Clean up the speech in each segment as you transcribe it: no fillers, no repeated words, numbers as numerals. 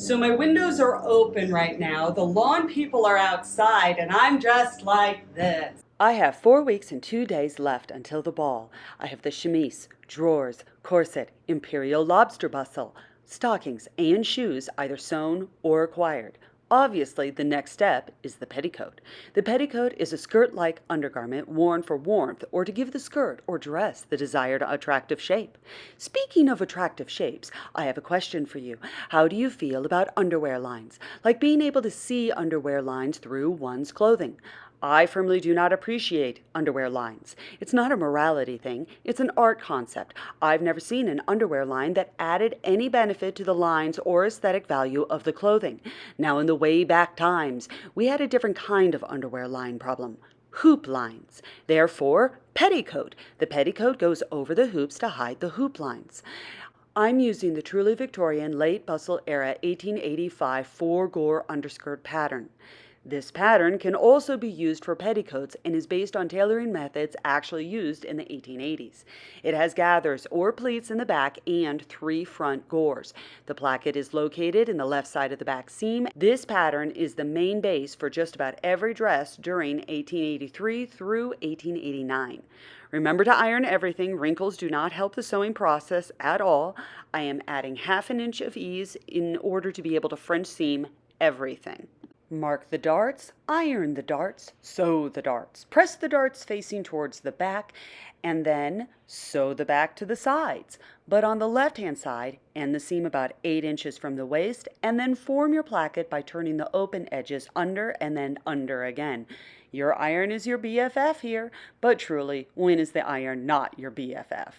So my windows are open right now. The lawn people are outside, and I'm dressed like this. I have 4 weeks and 2 days left until the ball. I have the chemise, drawers, corset, imperial lobster bustle, stockings, and shoes either sewn or acquired. Obviously, the next step is the petticoat. The petticoat is a skirt-like undergarment worn for warmth or to give the skirt or dress the desired attractive shape. Speaking of attractive shapes, I have a question for you. How do you feel about underwear lines? Like being able to see underwear lines through one's clothing. I firmly do not appreciate underwear lines. It's not a morality thing, it's an art concept. I've never seen an underwear line that added any benefit to the lines or aesthetic value of the clothing. Now, in the way back times, we had a different kind of underwear line problem. Hoop lines. Therefore, petticoat. The petticoat goes over the hoops to hide the hoop lines. I'm using the truly Victorian late bustle era 1885 four-gore underskirt pattern. This pattern can also be used for petticoats and is based on tailoring methods actually used in the 1880s. It has gathers or pleats in the back and 3 front gores. The placket is located in the left side of the back seam. This pattern is the main base for just about every dress during 1883 through 1889. Remember to iron everything. Wrinkles do not help the sewing process at all. I am adding ½ an inch of ease in order to be able to French seam everything. Mark the darts, iron the darts, sew the darts. Press the darts facing towards the back, and then sew the back to the sides, but on the left-hand side, end the seam about 8 inches from the waist, and then form your placket by turning the open edges under and then under again. Your iron is your BFF here, but truly, when is the iron not your BFF?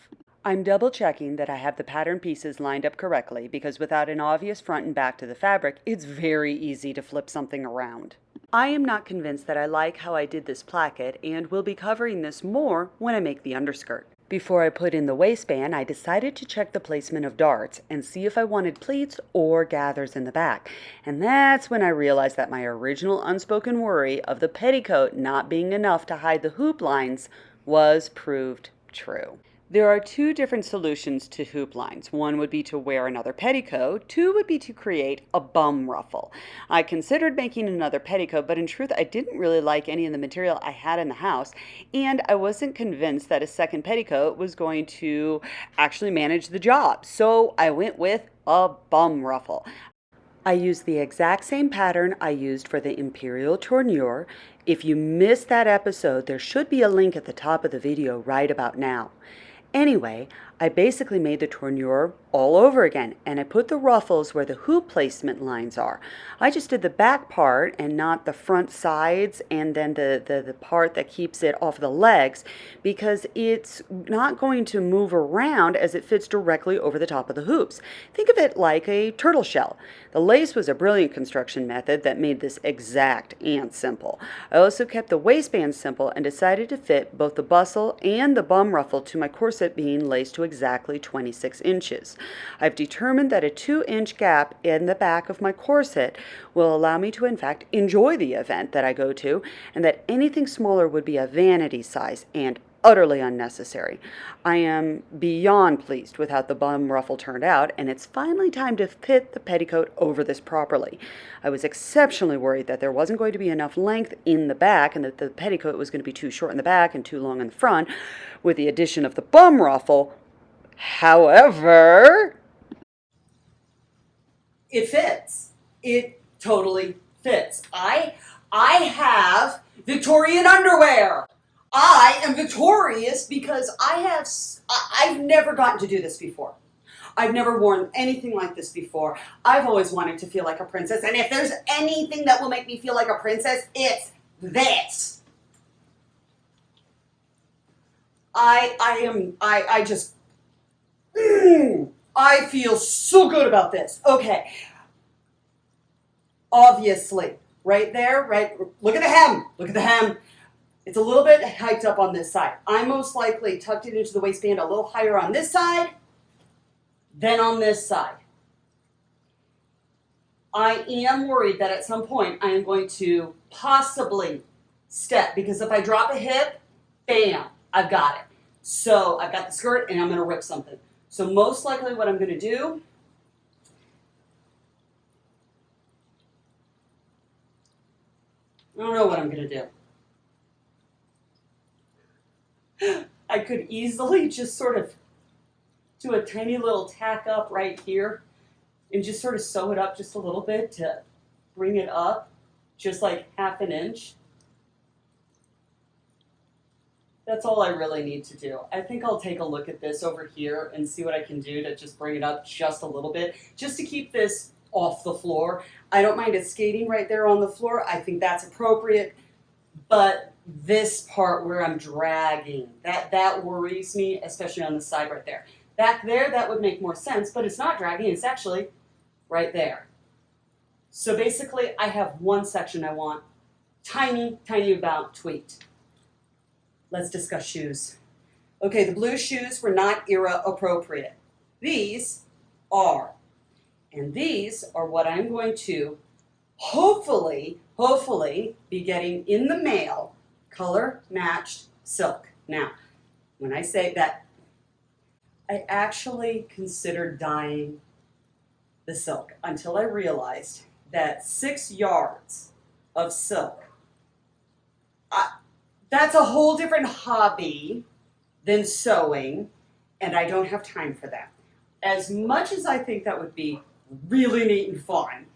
I'm double checking that I have the pattern pieces lined up correctly because without an obvious front and back to the fabric, it's very easy to flip something around. I am not convinced that I like how I did this placket and will be covering this more when I make the underskirt. Before I put in the waistband, I decided to check the placement of darts and see if I wanted pleats or gathers in the back. And that's when I realized that my original unspoken worry of the petticoat not being enough to hide the hoop lines was proved true. There are 2 different solutions to hoop lines. One would be to wear another petticoat. 2 would be to create a bum ruffle. I considered making another petticoat, but in truth, I didn't really like any of the material I had in the house, and I wasn't convinced that a second petticoat was going to actually manage the job. So I went with a bum ruffle. I used the exact same pattern I used for the imperial tournure. If you missed that episode, there should be a link at the top of the video right about now. Anyway, I basically made the tournure all over again, and I put the ruffles where the hoop placement lines are. I just did the back part and not the front sides and then the part that keeps it off the legs because it's not going to move around as it fits directly over the top of the hoops. Think of it like a turtle shell. The lace was a brilliant construction method that made this exact and simple. I also kept the waistband simple and decided to fit both the bustle and the bum ruffle to my corset being laced to exactly 26 inches. I've determined that a 2-inch gap in the back of my corset will allow me to in fact enjoy the event that I go to, and that anything smaller would be a vanity size and utterly unnecessary. I am beyond pleased with how the bum ruffle turned out, and it's finally time to fit the petticoat over this properly. I was exceptionally worried that there wasn't going to be enough length in the back and that the petticoat was going to be too short in the back and too long in the front with the addition of the bum ruffle. However, it fits. It totally fits. I have Victorian underwear. I am victorious because I've never gotten to do this before. I've never worn anything like this before. I've always wanted to feel like a princess, and if there's anything that will make me feel like a princess, it's this. I feel so good about this. Okay. Obviously, right there, right? Look at the hem. Look at the hem. It's a little bit hiked up on this side. I most likely tucked it into the waistband a little higher on this side than on this side. I am worried that at some point I am going to possibly step, because if I drop a hip, bam, I've got it. So I've got the skirt and I'm going to rip something. So most likely what I'm going to do I don't know what I'm gonna do. I could easily just sort of do a tiny little tack up right here and just sort of sew it up just a little bit to bring it up just like half an inch. That's all I really need to do. I think I'll take a look at this over here and see what I can do to just bring it up just a little bit, just to keep this off the floor. I don't mind it skating right there on the floor. I think that's appropriate, but this part where I'm dragging, that worries me, especially on the side right there. Back there, that would make more sense, but it's not dragging, it's actually right there. So basically, I have one section I want tiny, tiny amount tweaked. Let's discuss shoes. Okay, the blue shoes were not era appropriate. These are. And these are what I'm going to hopefully be getting in the mail, color matched silk. Now, when I say that, I actually considered dyeing the silk until I realized that 6 yards of silk, that's a whole different hobby than sewing, and I don't have time for that. As much as I think that would be really neat and fun,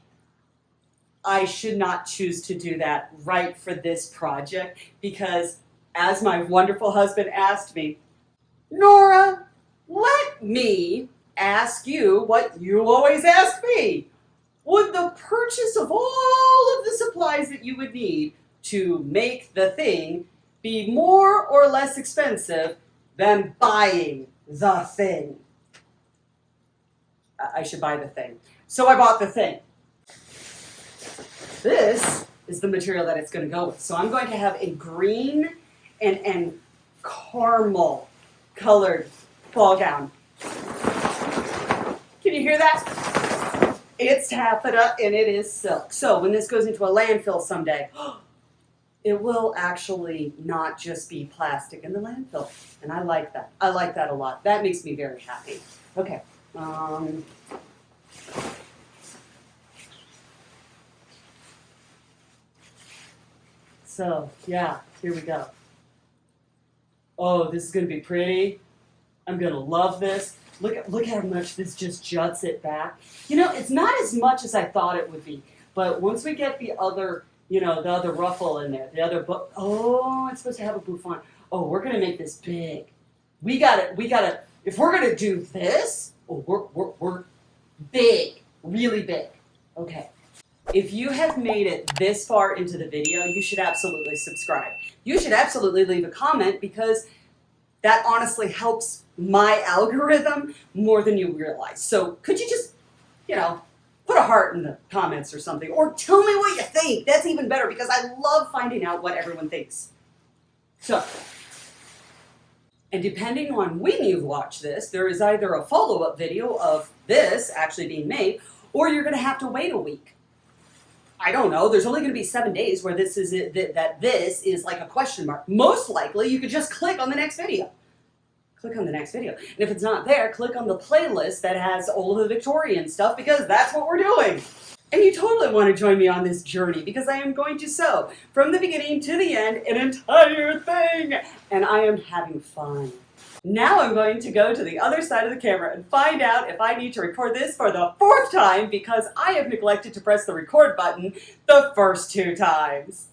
I should not choose to do that right for this project because, as my wonderful husband asked me, Nora, let me ask you what you always ask me. Would the purchase of all of the supplies that you would need to make the thing be more or less expensive than buying the thing? I should buy the thing. So I bought the thing. This is the material that it's going to go with. So I'm going to have a green and caramel colored ball gown. Can you hear that? It's taffeta and it is silk. So when this goes into a landfill someday, it will actually not just be plastic in the landfill. And I like that. I like that a lot. That makes me very happy. Okay. So, yeah, here we go. Oh, this is going to be pretty. I'm going to love this. Look how much this just juts it back. You know, it's not as much as I thought it would be. But once we get the other, the other ruffle in there, oh, it's supposed to have a bouffant. Oh, we're going to make this big. We got to, if we're going to do this, we're big, really big. Okay. If you have made it this far into the video, you should absolutely subscribe. You should absolutely leave a comment because that honestly helps my algorithm more than you realize. So could you just, put a heart in the comments or something, or tell me what you think. That's even better because I love finding out what everyone thinks. So, and depending on when you've watched this, there is either a follow-up video of this actually being made, or you're going to have to wait a week. I don't know. There's only going to be 7 days where this is that this is like a question mark. Most likely, you could just click on the next video. Click on the next video. And if it's not there, click on the playlist that has all of the Victorian stuff because that's what we're doing. And you totally want to join me on this journey because I am going to sew from the beginning to the end an entire thing. And I am having fun. Now I'm going to go to the other side of the camera and find out if I need to record this for the 4th time because I have neglected to press the record button the first 2 times.